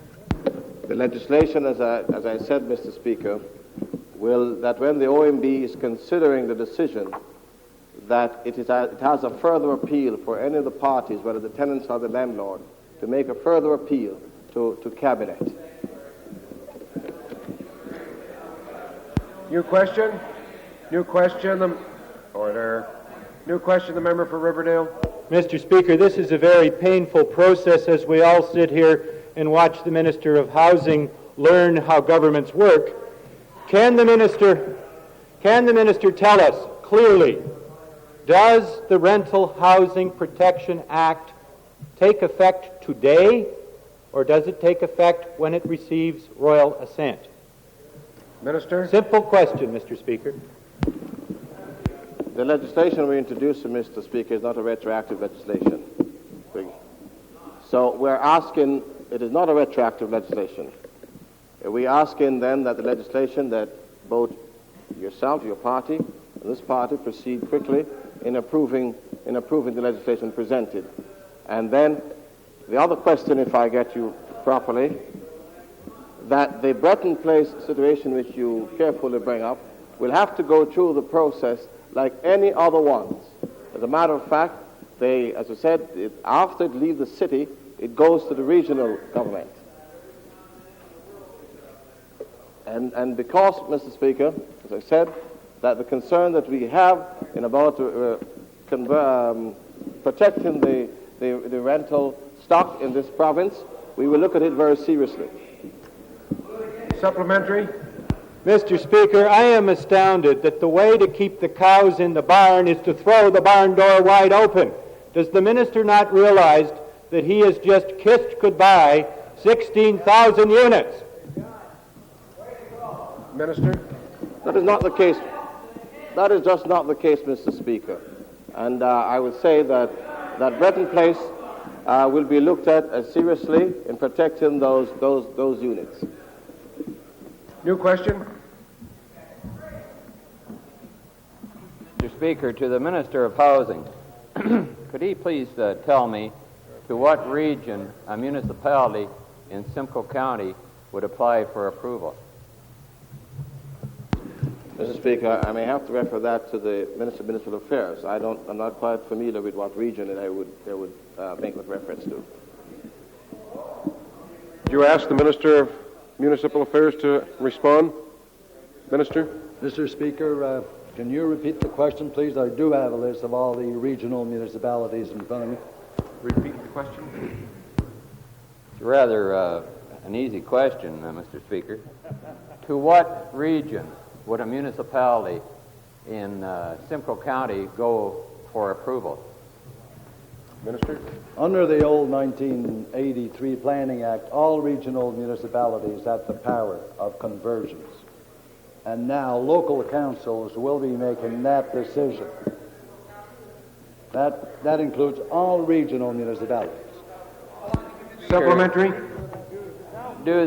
Speaker 16: The legislation, as I said, Mr. Speaker, that when the OMB is considering the decision, that it has a further appeal for any of the parties, whether the tenants or the landlord, to make a further appeal to Cabinet.
Speaker 1: New question? Order. New question, the member for Riverdale.
Speaker 15: Mr. Speaker, this is a very painful process as we all sit here and watch the Minister of Housing learn how governments work. Can the minister tell us clearly, does the Rental Housing Protection Act take effect today, or does it take effect when it receives royal assent?
Speaker 1: Minister?
Speaker 15: Simple question, Mr. Speaker.
Speaker 16: The legislation we introduced, Mr. Speaker, is not a retroactive legislation. So we're asking, it is not a retroactive legislation. We're asking then that the legislation that both yourself, your party, and this party proceed quickly in approving the legislation presented. And then the other question, if I get you properly, that the Breton Place situation which you carefully bring up will have to go through the process like any other ones. As a matter of fact, as I said, after it leaves the city, it goes to the regional government. And because, Mr. Speaker, as I said, that the concern that we have in about protecting the rental stock in this province, we will look at it very seriously.
Speaker 1: Supplementary.
Speaker 15: Mr. Speaker, I am astounded that the way to keep the cows in the barn is to throw the barn door wide open. Does the minister not realize that he has just kissed goodbye 16,000 units?
Speaker 1: Minister?
Speaker 16: That is not the case. That is just not the case, Mr. Speaker. And I would say that Breton Place will be looked at as seriously in protecting those units.
Speaker 1: New question?
Speaker 17: Mr. Speaker, to the Minister of Housing, could he please tell me to what region a municipality in Simcoe County would apply for approval?
Speaker 16: Mr. Speaker, I may have to refer that to the Minister of Municipal Affairs. I'm not quite familiar with what region they would make that reference to.
Speaker 1: Did you ask the Minister of Municipal Affairs to respond? Minister?
Speaker 20: Mr. Speaker, can you repeat the question, please? I do have a list of all the regional municipalities in front of me.
Speaker 1: Repeat the question.
Speaker 17: It's rather an easy question, Mr. Speaker. To what region would a municipality in Simcoe County go for approval?
Speaker 1: Minister?
Speaker 20: Under the old 1983 Planning Act, all regional municipalities had the power of conversions. And now local councils will be making that decision. That includes all regional municipalities.
Speaker 1: Supplementary?
Speaker 17: Do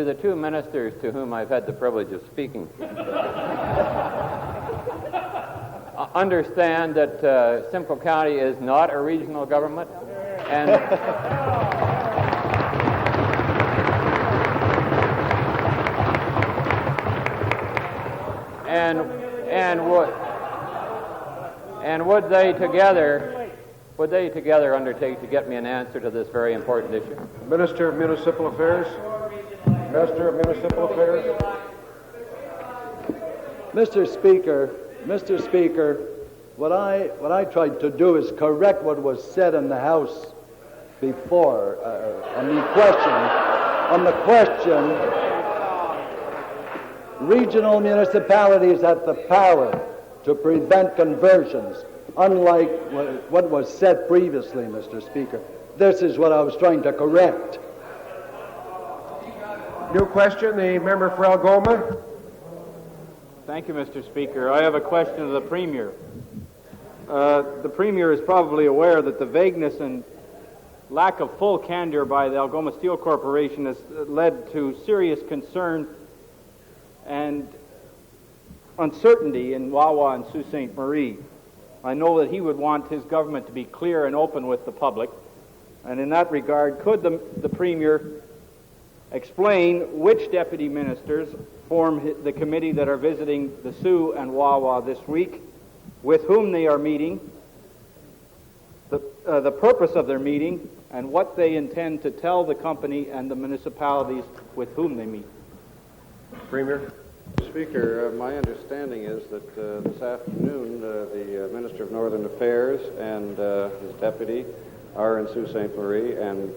Speaker 17: the two ministers to whom I've had the privilege of speaking understand that Simcoe County is not a regional government? And would they together undertake to get me an answer to this very important issue?
Speaker 1: Minister of Municipal Affairs? Minister of Municipal Affairs?
Speaker 20: Mr. Speaker, what I tried to do is correct what was said in the House before on the question. Regional municipalities have the power to prevent conversions, unlike what was said previously, Mr. Speaker. This is what I was trying to correct.
Speaker 1: New question, the member for Algoma.
Speaker 15: Thank you, Mr. Speaker. I have a question of the Premier. The Premier is probably aware that the vagueness and lack of full candor by the Algoma Steel Corporation has led to serious concern and uncertainty in Wawa and Sault Ste. Marie. I know that he would want his government to be clear and open with the public, and in that regard, could the Premier explain which deputy ministers form the committee that are visiting the Sioux and Wawa this week, with whom they are meeting, the purpose of their meeting, and what they intend to tell the company and the municipalities with whom they meet?
Speaker 1: Premier?
Speaker 4: Speaker, my understanding is that this afternoon the Minister of Northern Affairs and his deputy are in Sault Ste. Marie and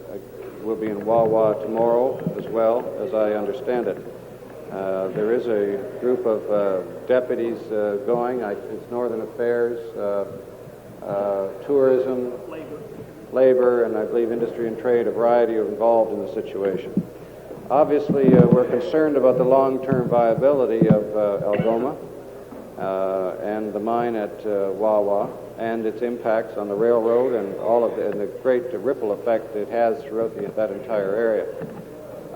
Speaker 4: will be in Wawa tomorrow as well, as I understand it. There is a group of deputies going. It's Northern Affairs, tourism, labor, and I believe industry and trade. A variety are involved in the situation. Obviously, we're concerned about the long-term viability of Algoma and the mine at Wawa and its impacts on the railroad and and the great ripple effect it has throughout that entire area.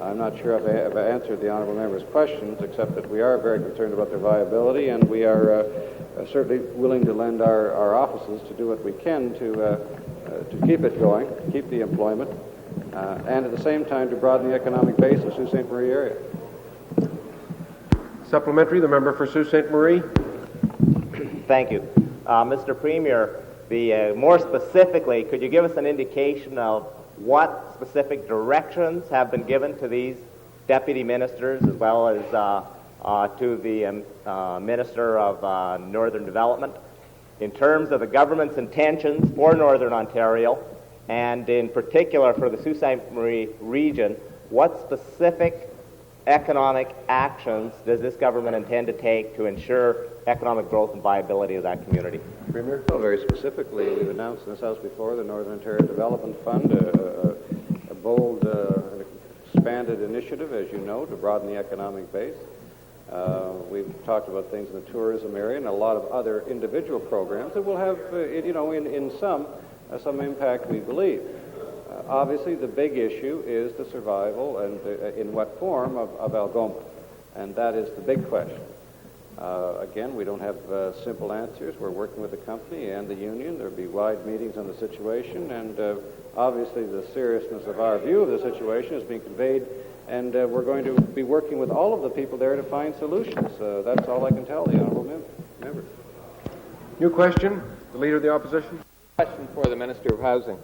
Speaker 4: I'm not sure if I've answered the honourable member's questions, except that we are very concerned about their viability, and we are certainly willing to lend our offices to do what we can to keep it going, to keep the employment, and at the same time to broaden the economic base of Sault Ste. Marie area.
Speaker 1: Supplementary, the member for Sault Ste. Marie.
Speaker 21: Thank you. Mr. Premier, more specifically, could you give us an indication of what specific directions have been given to these deputy ministers as well as to the Minister of Northern Development in terms of the government's intentions for Northern Ontario, and in particular for the Sault Ste. Marie region, what specific economic actions does this government intend to take to ensure economic growth and viability of that community?
Speaker 4: Premier? Well, very specifically, we've announced in this House before the Northern Ontario Development Fund, a bold, expanded initiative, as you know, to broaden the economic base.
Speaker 6: We've talked about things in the tourism area and a lot of other individual programs that will have, in some impact, we believe. Obviously, the big issue is the survival and in what form of Algoma, and that is the big question. Again, we don't have simple answers. We're working with the company and the union. There'll be wide meetings on the situation, and obviously the seriousness of our view of the situation is being conveyed, and we're going to be working with all of the people there to find solutions. That's all I can tell the honourable member.
Speaker 1: New question, the Leader of the Opposition.
Speaker 2: Question for the Minister of Housing.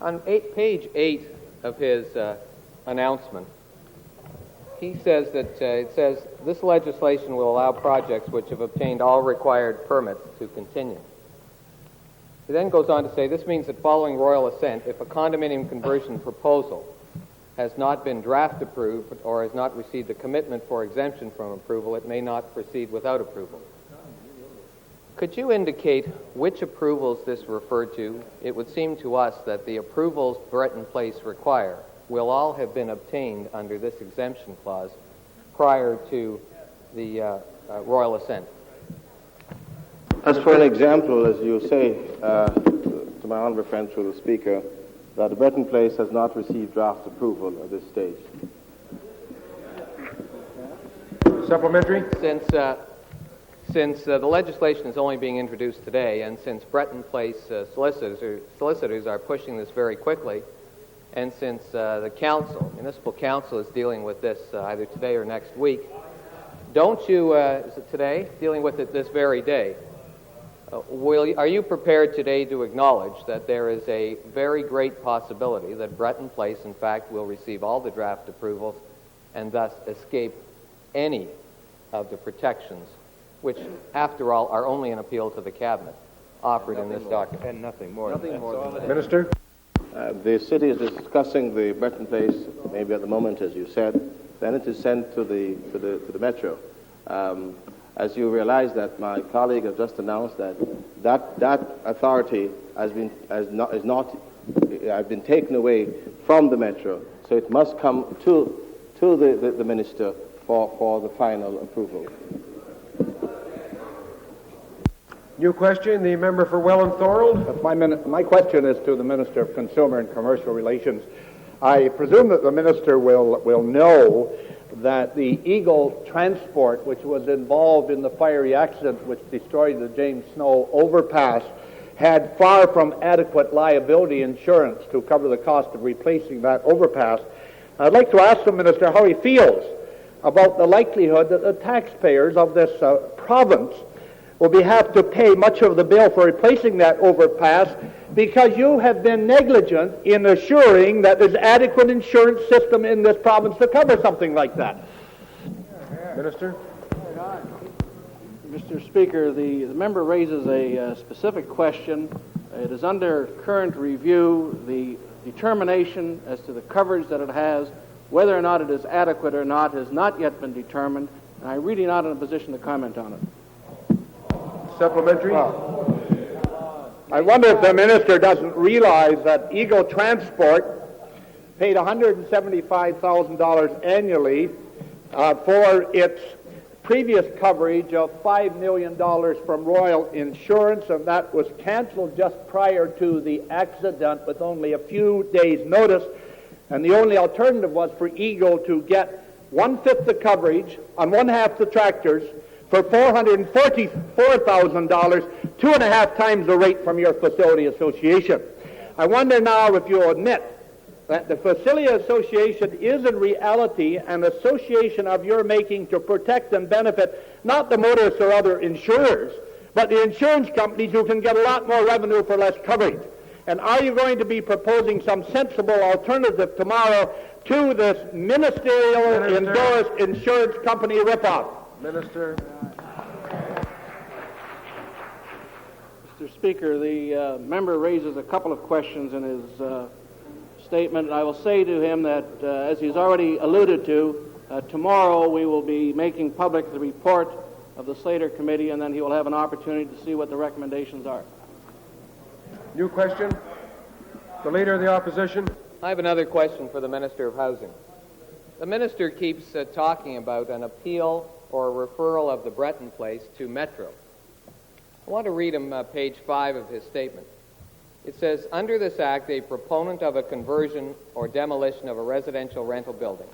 Speaker 2: On page 8 of his announcement, he says that it says this legislation will allow projects which have obtained all required permits to continue. He then goes on to say this means that following royal assent, if a condominium conversion proposal has not been draft approved or has not received a commitment for exemption from approval, it may not proceed without approval. Could you indicate which approvals this referred to? It would seem to us that the approvals Breton Place require will all have been obtained under this exemption clause prior to the royal assent.
Speaker 16: As for an example, as you say, to my honourable friend through the Speaker, that the Breton Place has not received draft approval at this stage.
Speaker 1: Supplementary?
Speaker 2: Since the legislation is only being introduced today, and since Breton Place solicitors are pushing this very quickly, and since the municipal council is dealing with this either today or next week, don't you, is it today, dealing with it this very day, are you prepared today to acknowledge that there is a very great possibility that Breton Place, in fact, will receive all the draft approvals and thus escape any of the protections which, after all, are only an appeal to the Cabinet, offered in this document?
Speaker 17: And nothing more.
Speaker 1: Minister?
Speaker 16: The city is discussing the Breton Place, maybe at the moment, as you said. Then it is sent to the Metro. As you realize that my colleague has just announced that authority has been taken away from the Metro, so it must come to the Minister for the final approval.
Speaker 1: New question, the member for Welland Thorold.
Speaker 7: My question is to the Minister of Consumer and Commercial Relations. I presume that the Minister will know that the Eagle Transport, which was involved in the fiery accident which destroyed the James Snow overpass, had far from adequate liability insurance to cover the cost of replacing that overpass. I'd like to ask the Minister how he feels about the likelihood that the taxpayers of this province will have to pay much of the bill for replacing that overpass because you have been negligent in assuring that there's adequate insurance system in this province to cover something like that.
Speaker 1: Minister?
Speaker 3: Mr. Speaker, the member raises a specific question. It is under current review. The determination as to the coverage that it has, whether or not it is adequate or not, has not yet been determined, and I'm really not in a position to comment on it.
Speaker 1: Supplementary?
Speaker 7: I wonder if the Minister doesn't realize that Eagle Transport paid $175,000 annually for its previous coverage of $5 million from Royal Insurance, and that was canceled just prior to the accident with only a few days' notice. And the only alternative was for Eagle to get 1/5 the coverage on 1/2 the tractors for $444,000, 2.5 times the rate from your facility association. I wonder now if you'll admit that the Facility Association is in reality an association of your making to protect and benefit not the motorists or other insurers, but the insurance companies who can get a lot more revenue for less coverage. And are you going to be proposing some sensible alternative tomorrow to this ministerial endorsed insurance company ripoff?
Speaker 1: Minister.
Speaker 3: Mr. Speaker, the member raises a couple of questions in his statement, and I will say to him that, as he's already alluded to, tomorrow we will be making public the report of the Slater Committee, and then he will have an opportunity to see what the recommendations are.
Speaker 1: New question, the Leader of the Opposition.
Speaker 2: I have another question for the Minister of Housing. The Minister keeps talking about an appeal or a referral of the Breton Place to Metro. I want to read him page 5 of his statement. It says, under this act, a proponent of a conversion or demolition of a residential rental building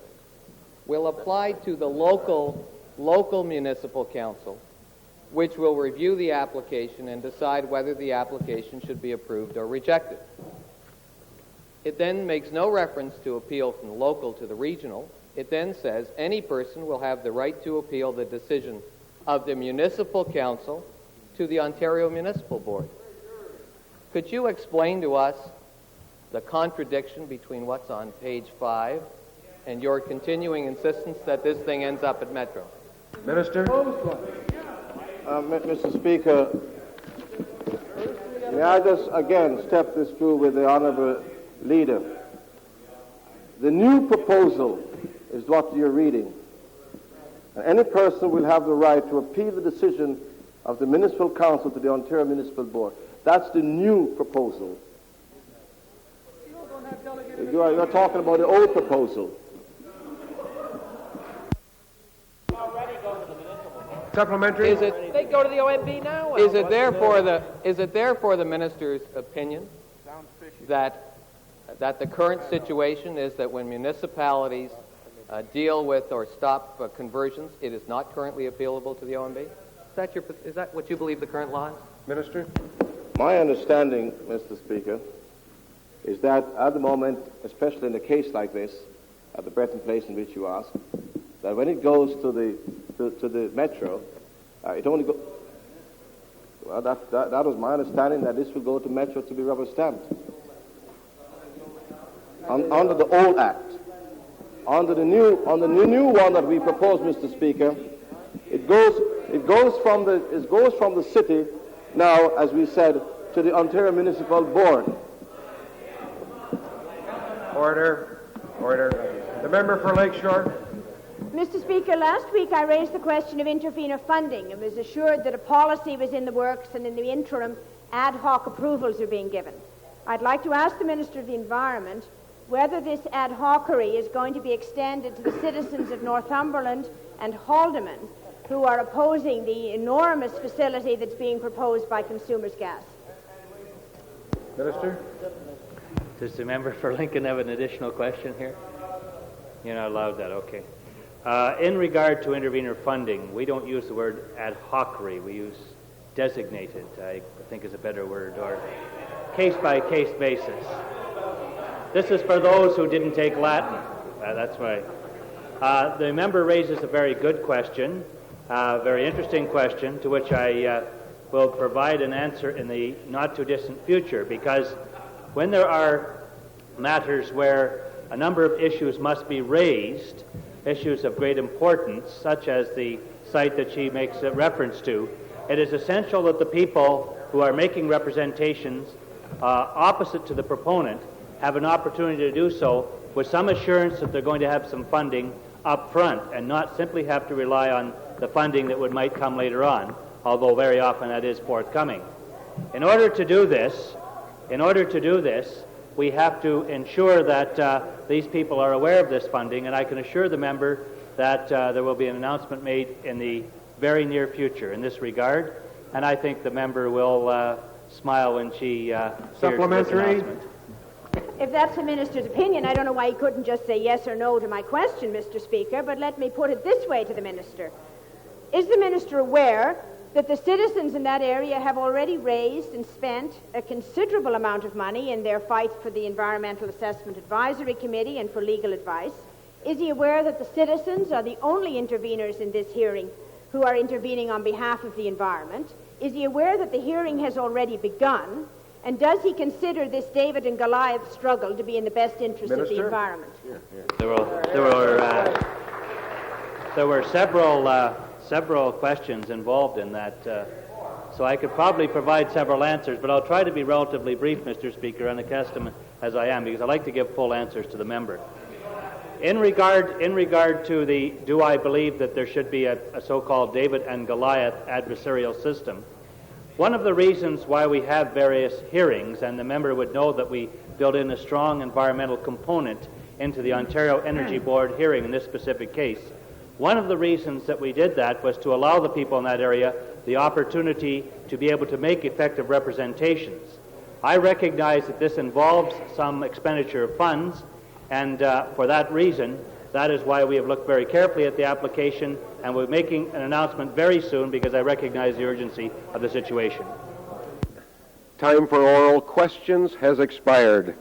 Speaker 2: will apply to the local municipal council, which will review the application and decide whether the application should be approved or rejected. It then makes no reference to appeal from the local to the regional. It then says any person will have the right to appeal the decision of the municipal council to the Ontario Municipal Board. Could you explain to us the contradiction between what's on page 5 and your continuing insistence that this thing ends up at Metro?
Speaker 1: Minister?
Speaker 16: Mr. Speaker, may I just again step this through with the Honourable Leader. The new proposal is what you're reading. And any person will have the right to appeal the decision of the Municipal Council to the Ontario Municipal Board. That's the new proposal. You're talking about the old proposal.
Speaker 1: Supplementary?
Speaker 2: They go to the OMB now. Is it therefore the minister's opinion that the current situation is that when municipalities deal with or stop conversions, it is not currently appealable to the OMB? Is that what you believe the current law is?
Speaker 1: Minister?
Speaker 16: My understanding, Mr. Speaker, is that at the moment, especially in a case like this, at the Breton Place in which you ask, that when it goes to the Metro, it only goes... Well, that was my understanding, that this will go to Metro to be rubber stamped. Under the old Act. Under the new one that we propose, Mr. Speaker, it goes from the city now, as we said, to the Ontario Municipal Board.
Speaker 1: Order. The member for Lakeshore.
Speaker 5: Mr. Speaker, last week I raised the question of intervenor funding and was assured that a policy was in the works and in the interim ad hoc approvals are being given. I'd like to ask the Minister of the Environment whether this ad hocery is going to be extended to the citizens of Northumberland and Haldimand who are opposing the enormous facility that's being proposed by Consumers Gas.
Speaker 1: Minister?
Speaker 22: Does the member for Lincoln have an additional question here? You're not allowed that, okay. In regard to intervenor funding, we don't use the word ad hocery. We use designated, I think is a better word, or case-by-case basis. This is for those who didn't take Latin. That's right. The member raises a very good question, very interesting question, to which I will provide an answer in the not-too-distant future, because when there are matters where a number of issues must be raised, issues of great importance, such as the site that she makes a reference to, it is essential that the people who are making representations opposite to the proponent have an opportunity to do so with some assurance that they're going to have some funding up front and not simply have to rely on the funding that might come later on, although very often that is forthcoming. In order to do this, we have to ensure that these people are aware of this funding, and I can assure the member that there will be an announcement made in the very near future in this regard, and I think the member will smile when she hears this announcement.
Speaker 5: If that's the Minister's opinion, I don't know why he couldn't just say yes or no to my question, Mr. Speaker, but let me put it this way to the Minister. Is the Minister aware that the citizens in that area have already raised and spent a considerable amount of money in their fight for the Environmental Assessment Advisory Committee and for legal advice? Is he aware that the citizens are the only interveners in this hearing who are intervening on behalf of the environment? Is he aware that the hearing has already begun? And does he consider this David and Goliath struggle to be in the best interest of the environment?
Speaker 22: There were several questions involved in that, so I could probably provide several answers, but I'll try to be relatively brief, Mr. Speaker, unaccustomed as I am, because I like to give full answers to the member. In regard to the, do I believe that there should be a so-called David and Goliath adversarial system? One of the reasons why we have various hearings, and the member would know that we build in a strong environmental component into the Ontario Energy Board hearing in this specific case, One of the reasons that we did that was to allow the people in that area the opportunity to be able to make effective representations. I recognize that this involves some expenditure of funds, and for that reason, that is why we have looked very carefully at the application, and we're making an announcement very soon because I recognize the urgency of the situation.
Speaker 1: Time for oral questions has expired.